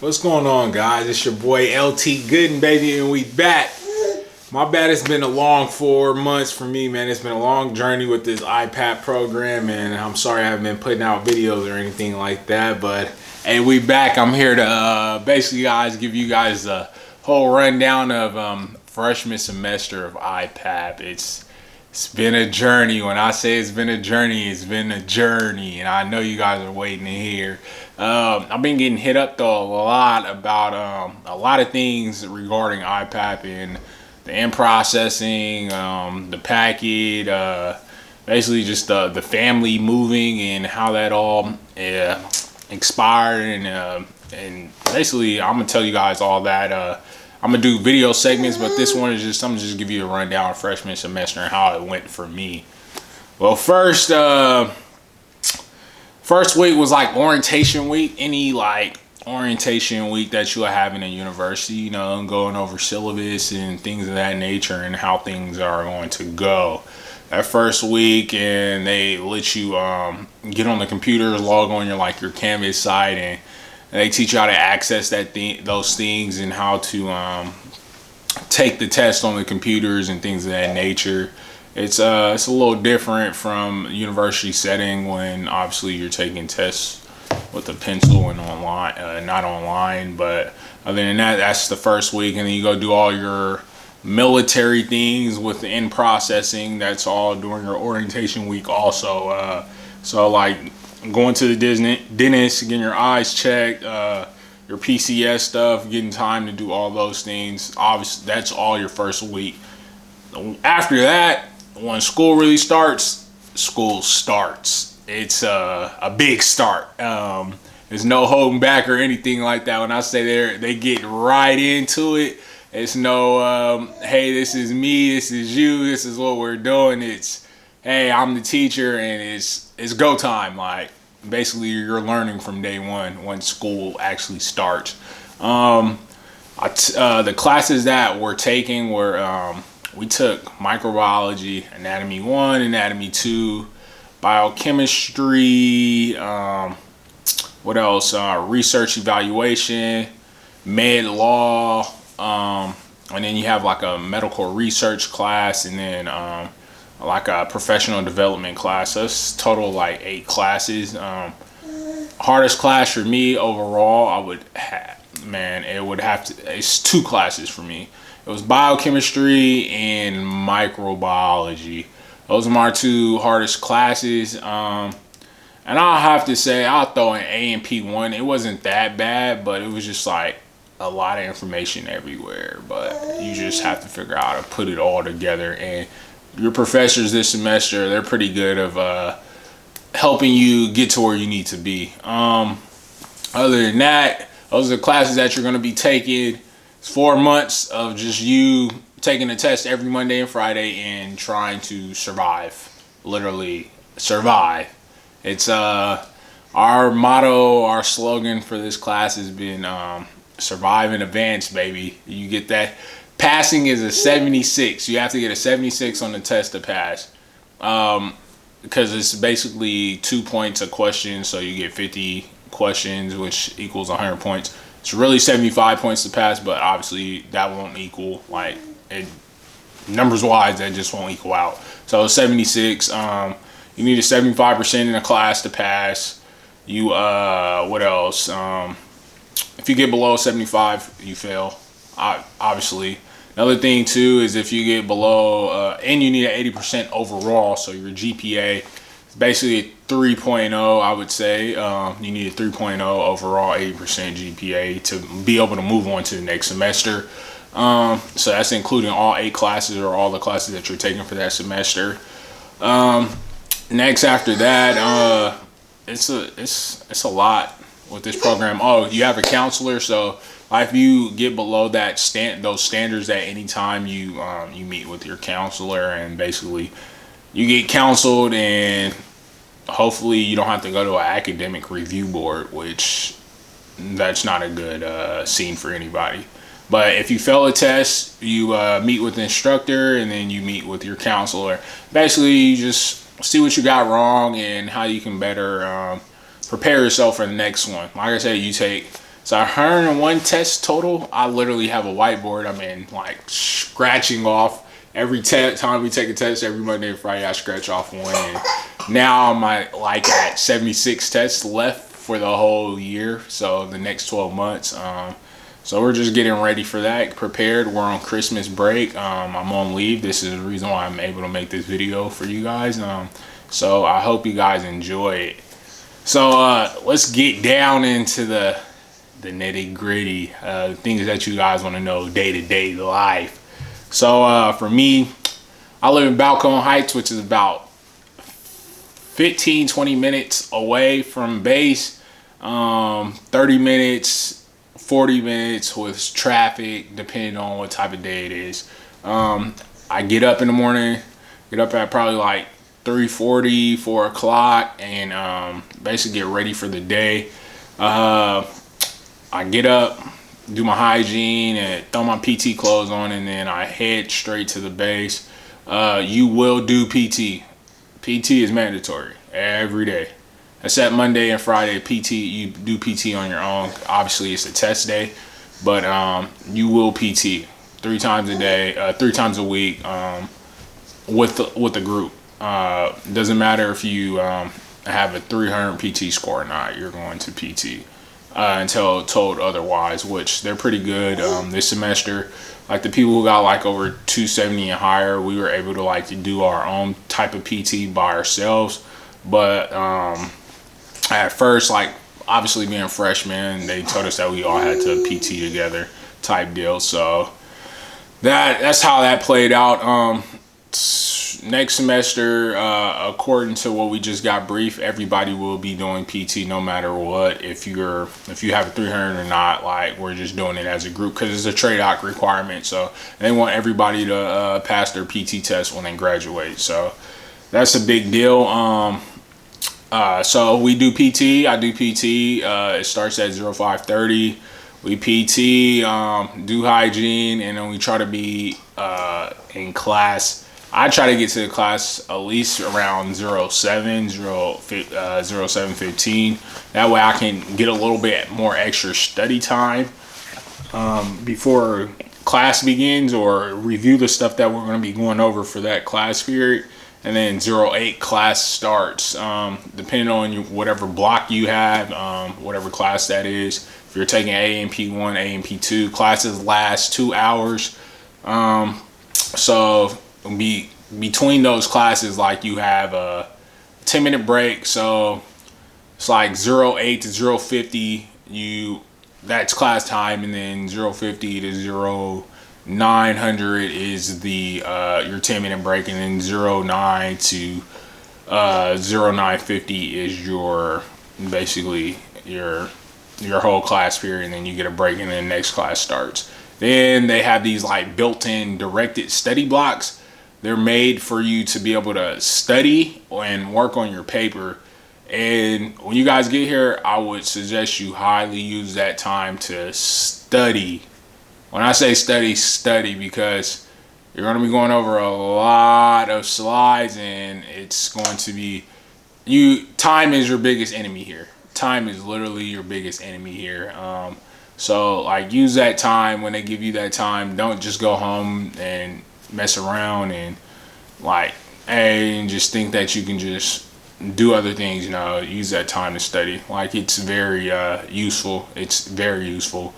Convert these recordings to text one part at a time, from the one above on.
What's going on, guys? It's your boy LT Gooden, baby, and we back. My bad, it's been a long 4 months for me, man. It's been a long journey with this IPAP program, and I'm sorry I haven't been putting out videos or anything like that, but hey, we back. I'm here to basically, guys, give you guys a whole rundown of freshman semester of IPAP. It's been a journey. When I say it's been a journey, it's been a journey, and I know you guys are waiting to hear. I've been getting hit up though a lot about a lot of things regarding IPAP and the in processing, the packet, basically just the family moving and how that all expired, and basically I'm gonna tell you guys all that. I'm gonna do video segments, but this one is just I'm gonna just give you a rundown of freshman semester and how it went for me. Well, first week was like orientation week. Any like orientation week that you'll have in a university, you know, going over syllabus and things of that nature and how things are going to go. That first week, and they let you get on the computers, log on your Canvas site, and they teach you how to access those things and how to take the test on the computers and things of that nature. It's a little different from university setting when obviously you're taking tests with a pencil and online, not online. But other than that, that's the first week, and then you go do all your military things with the in processing. That's all during your orientation week also. So like going to the dentist, getting your eyes checked, your PCS stuff, getting time to do all those things. Obviously, that's all your first week. After that, when school really starts, school starts. It's a big start. There's no holding back or anything like that. When I say they get right into it. It's no, hey, this is me, this is you, this is what we're doing. It's, hey, I'm the teacher, and it's go time. Like, basically, you're learning from day one when school actually starts. The classes that we're taking were, we took microbiology, anatomy 1, anatomy 2, biochemistry, what else? Research evaluation, med law, and then you have like a medical research class, and then like a professional development class. So it's total like 8 classes. Hardest class for me overall, it's 2 classes for me. It was biochemistry and microbiology. Those are my 2 hardest classes. And I'll have to say, I'll throw in A and P1. It wasn't that bad, but it was just like a lot of information everywhere. But you just have to figure out how to put it all together. And your professors this semester, they're pretty good of helping you get to where you need to be. Other than that, those are the classes that you're going to be taking. It's 4 months of just you taking a test every Monday and Friday and trying to survive. Literally survive. It's our motto, our slogan for this class has been survive and advance, baby. You get that. Passing is a 76. You have to get a 76 on the test to pass. Because it's basically 2 points a question, so you get 50 questions, which equals 100 points. It's really 75 points to pass, but obviously that won't equal, numbers wise, that just won't equal out. So 76, you need a 75% in a class to pass. You, what else? If you get below 75, you fail, obviously. Another thing too is if you get below, and you need an 80% overall, so your GPA is basically a 3.0, I would say. You need a 3.0 overall, 80% GPA to be able to move on to the next semester. So that's including all 8 classes or all the classes that you're taking for that semester. Next after that, it's a lot with this program. Oh, you have a counselor, so if you get below that those standards at any time, you meet with your counselor, and basically you get counseled, and hopefully you don't have to go to an academic review board, which that's not a good scene for anybody. But if you fail a test, you meet with the instructor, and then you meet with your counselor. Basically, you just see what you got wrong and how you can better prepare yourself for the next one. Like I said, you take So 101 tests total. I literally have a whiteboard. I'm in like scratching off every time we take a test. Every Monday and Friday, I scratch off one. And now I'm at 76 tests left for the whole year. So the next 12 months. So we're just getting ready for that, prepared. We're on Christmas break. I'm on leave. This is the reason why I'm able to make this video for you guys. So I hope you guys enjoy it. So let's get down into the nitty gritty, things that you guys want to know, day-to-day life. So for me, I live in Balcone Heights, which is about 15-20 minutes away from base. 30 minutes, 40 minutes with traffic, depending on what type of day it is. I get up in the morning, get up at probably like 3:40, 4 o'clock, and basically get ready for the day. I get up, do my hygiene, and throw my PT clothes on, and then I head straight to the base. You will do PT. PT is mandatory every day. Except Monday and Friday, PT, you do PT on your own. Obviously, it's a test day, but you will PT 3 times a day, 3 times a week with the group. Doesn't matter if you have a 300 PT score or not, you're going to PT. Until told otherwise, which they're pretty good this semester. Like the people who got like over 270 and higher, we were able to do our own type of PT by ourselves. But at first, obviously being freshmen, they told us that we all had to PT together type deal. So that's how that played out. Next semester, according to what we just got briefed, everybody will be doing PT no matter what. If you have a 300 or not, we're just doing it as a group because it's a trade-out requirement. So they want everybody to pass their PT test when they graduate. So that's a big deal. So we do PT. I do PT. It starts at 05:30. We PT, do hygiene, and then we try to be in class. I try to get to the class at least around 07:15. That way I can get a little bit more extra study time before class begins, or review the stuff that we're going to be going over for that class period. And then 08 class starts, depending on whatever block you have, whatever class that is. If you're taking A&P1, A&P2, classes last 2 hours. So between those classes, you have a 10-minute break. So it's 08 to 050, that's class time, and then 050 to 0900 is your 10-minute break, and then 09 to 0950 is basically your whole class period, and then you get a break, and then the next class starts. Then they have these built-in directed study blocks. They're made for you to be able to study and work on your paper. And when you guys get here, I would suggest you highly use that time to study. When I say study, because you're going to be going over a lot of slides, and it's going to be, time is your biggest enemy here. Time is literally your biggest enemy here. So use that time. When they give you that time, don't just go home and mess around and and just think that you can just do other things. Use that time to study. It's very useful. It's very useful.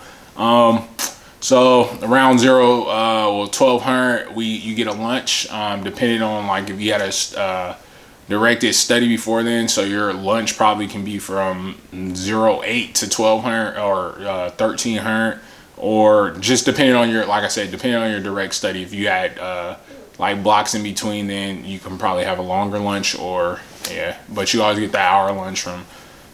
So around 1200, you get a lunch, depending on if you had a directed study before then. So your lunch probably can be from 08 to 1200 or 1300, or just depending on your, depending on your direct study. If you had blocks in between, then you can probably have a longer lunch, but you always get the hour lunch from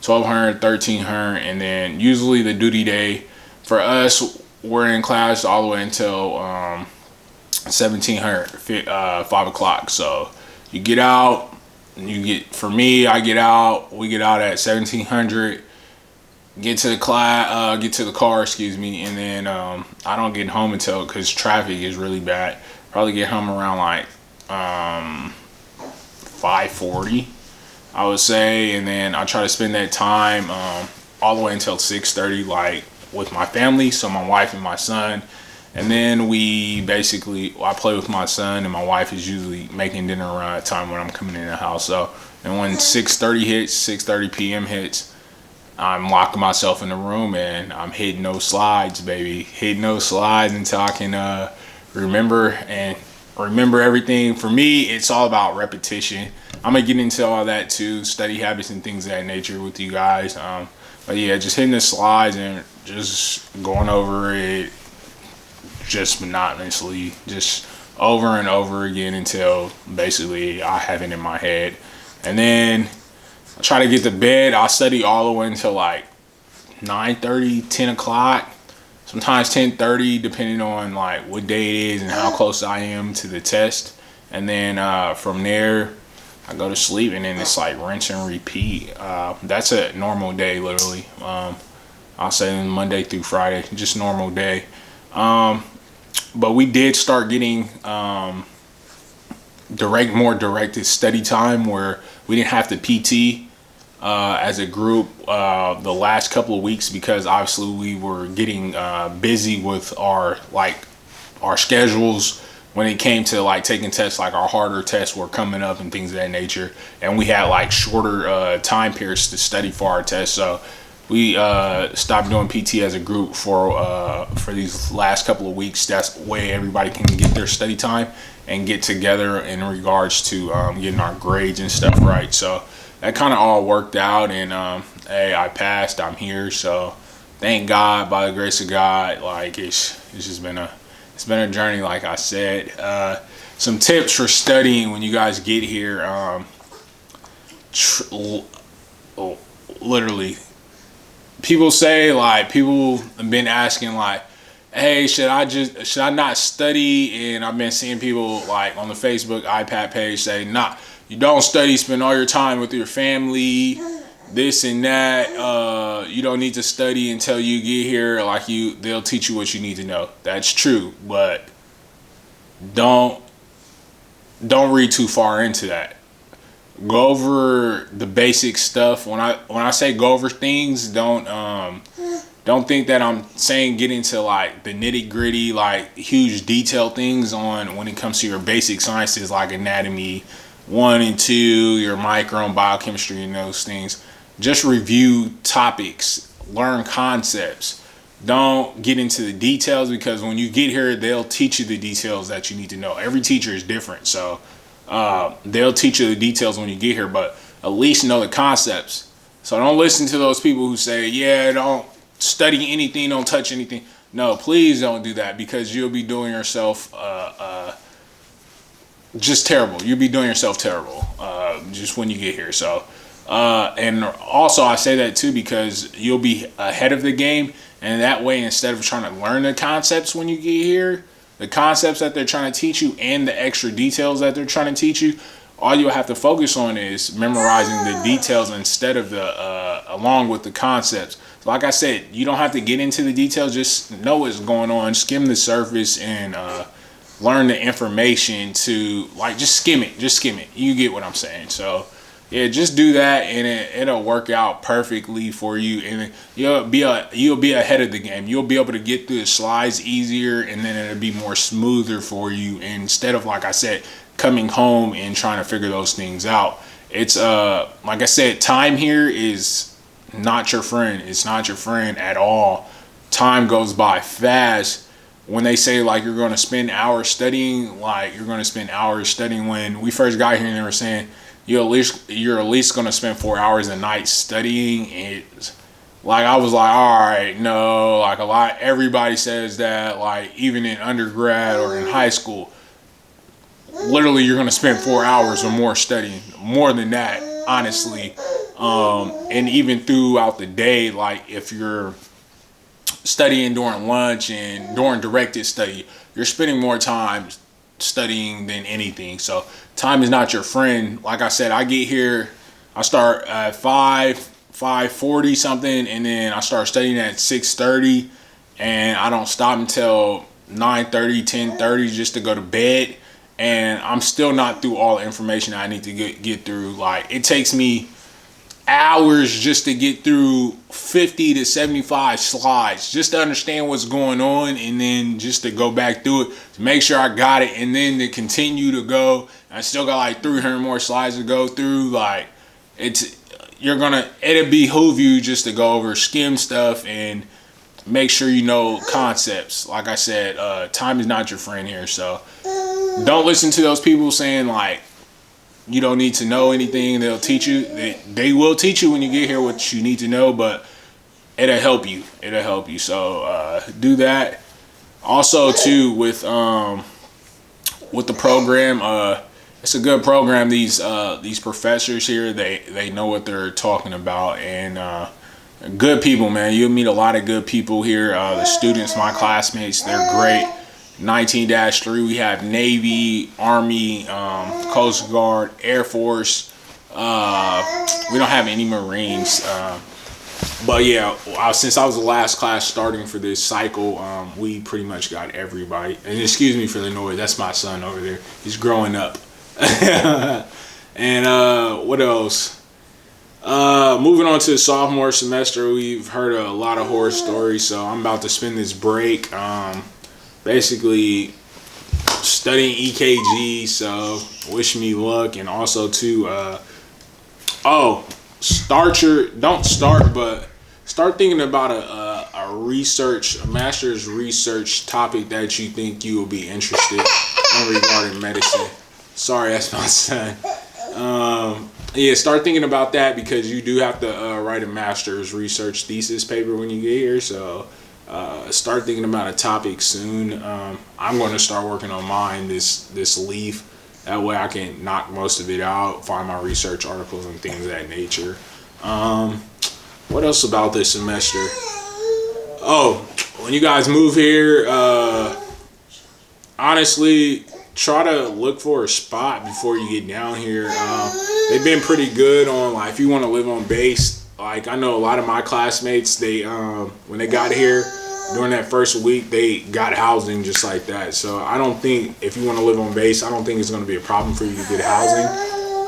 1200, 1300, and then usually the duty day for us, we're in class all the way until 1700, 5 o'clock. So you get out, for me, we get out at 1700, get to the car, and then I don't get home until, because traffic is really bad, probably get home around 5:40, I would say. And then I try to spend that time all the way until 6:30, with my family, so my wife and my son. And then I play with my son, and my wife is usually making dinner around that time when I'm coming in the house. So, and when 6:30 p.m. hits, I'm locking myself in the room and I'm hitting those slides, baby. Hitting those slides until I can remember everything. For me, it's all about repetition. I'm gonna get into all that too, study habits and things of that nature with you guys. But yeah, just hitting the slides and just going over it just monotonously, just over and over again until basically I have it in my head. And then I try to get to bed. I'll study all the way until like 9:30, 10 o'clock, sometimes 10:30, depending on like what day it is and how close I am to the test. And then from there, I go to sleep, and then it's like rinse and repeat. That's a normal day, literally. I'll say Monday through Friday, just normal day. But we did start getting more directed study time where we didn't have to PT as a group the last couple of weeks, because obviously we were getting busy with our schedules when it came to like taking tests. Like our harder tests were coming up and things of that nature, and we had like shorter time periods to study for our tests. So we stopped doing PT as a group for these last couple of weeks. That's the way everybody can get their study time and get together in regards to getting our grades and stuff right. So that kind of all worked out, and hey, I passed. I'm here, so thank God, by the grace of God. Like it's just been a journey, like I said. Some tips for studying when you guys get here. Literally, people have been asking like, hey, should I not study? And I've been seeing people like on the Facebook IPAP page say, nah, you don't study, spend all your time with your family, this and that. You don't need to study until you get here. They'll teach you what you need to know. That's true, but don't read too far into that. Go over the basic stuff. When I say go over things, don't think that I'm saying get into like the nitty gritty, like huge detail things on when it comes to your basic sciences like anatomy 1 and 2, your micro and biochemistry and those things. Just review topics, learn concepts. Don't get into the details, because when you get here, they'll teach you the details that you need to know. Every teacher is different, so they'll teach you the details when you get here, but at least know the concepts. So don't listen to those people who say, yeah, don't study anything, don't touch anything. No, please don't do that, because you'll be doing yourself just terrible. You'll be doing yourself terrible just when you get here. So and also I say that too because you'll be ahead of the game, and that way, instead of trying to learn the concepts when you get here, the concepts that they're trying to teach you and the extra details that they're trying to teach you, all you'll have to focus on is memorizing the details instead of along with the concepts. So like I said, you don't have to get into the details, just know what's going on, skim the surface, and learn the information to just skim it. You get what I'm saying. So yeah, just do that, and it'll work out perfectly for you, and you'll be ahead of the game. You'll be able to get through the slides easier, and then it'll be more smoother for you, instead of, like I said, coming home and trying to figure those things out. It's like I said, time here is not your friend. It's not your friend at all. Time goes by fast. When they say like you're going to spend hours studying, when we first got here and they were saying you're at least going to spend 4 hours a night studying, it's like, I was like, all right, no, like everybody says that, like even in undergrad or in high school, literally you're going to spend 4 hours or more studying, more than that, honestly. And even throughout the day, like if you're studying during lunch and during directed study, you're spending more time studying than anything. So time is not your friend. Like I said, I get here, I start at 5:40 something, and then I start studying at 6:30, and I don't stop until 9:30, 10:30 just to go to bed. And I'm still not through all the information I need to get through. Like it takes me hours just to get through 50 to 75 slides just to understand what's going on, and then just to go back through it to make sure I got it, and then to continue to go. I still got like 300 more slides to go through. Like, it'll behoove you just to go over skim stuff and make sure you know concepts. Like I said, time is not your friend here, so don't listen to those people saying like you don't need to know anything. They'll teach you. They will teach you when you get here what you need to know, but it'll help you. It'll help you. So do that. Also, too, with the program, it's a good program. These professors here, they know what they're talking about, and good people, man. You'll meet a lot of good people here. The students, my classmates, they're great. 19-3, we have Navy, Army, Coast Guard, Air Force. We don't have any Marines. But yeah, since I was the last class starting for this cycle, we pretty much got everybody. And excuse me for the noise. That's my son over there. He's growing up. And what else? Moving on to the sophomore semester, we've heard a lot of horror stories. So I'm about to spend this break. Basically studying EKG, so wish me luck. And also too, start thinking about a master's research topic that you think you will be interested in regarding medicine. Sorry, that's my son. Yeah, start thinking about that, because you do have to write a master's research thesis paper when you get here. So start thinking about a topic soon. I'm going to start working on mine this leaf. That way I can knock most of it out, find my research articles and things of that nature. What else about this semester? Oh, when you guys move here, honestly, try to look for a spot before you get down here. They've been pretty good on, like, if you want to live on base. Like, I know a lot of my classmates, they when they got here during that first week, they got housing just like that. So I don't think, if you want to live on base, I don't think it's going to be a problem for you to get housing.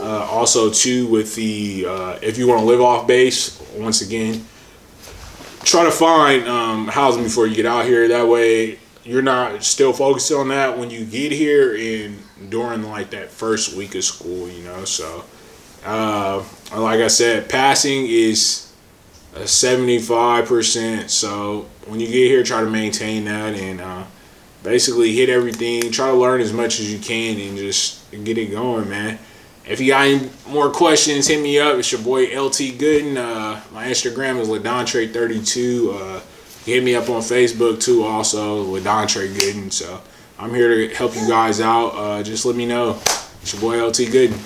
Also too, with the if you want to live off base, once again, try to find housing before you get out here. That way you're not still focused on that when you get here and during like that first week of school, you know. So like I said, passing is 75%. So when you get here, try to maintain that and basically hit everything. Try to learn as much as you can and just get it going, man. If you got any more questions, hit me up. It's your boy LT Gooden. My Instagram is LaDontre32. Hit me up on Facebook too, also LaDontre Gooden. So I'm here to help you guys out. Just let me know. It's your boy LT Gooden.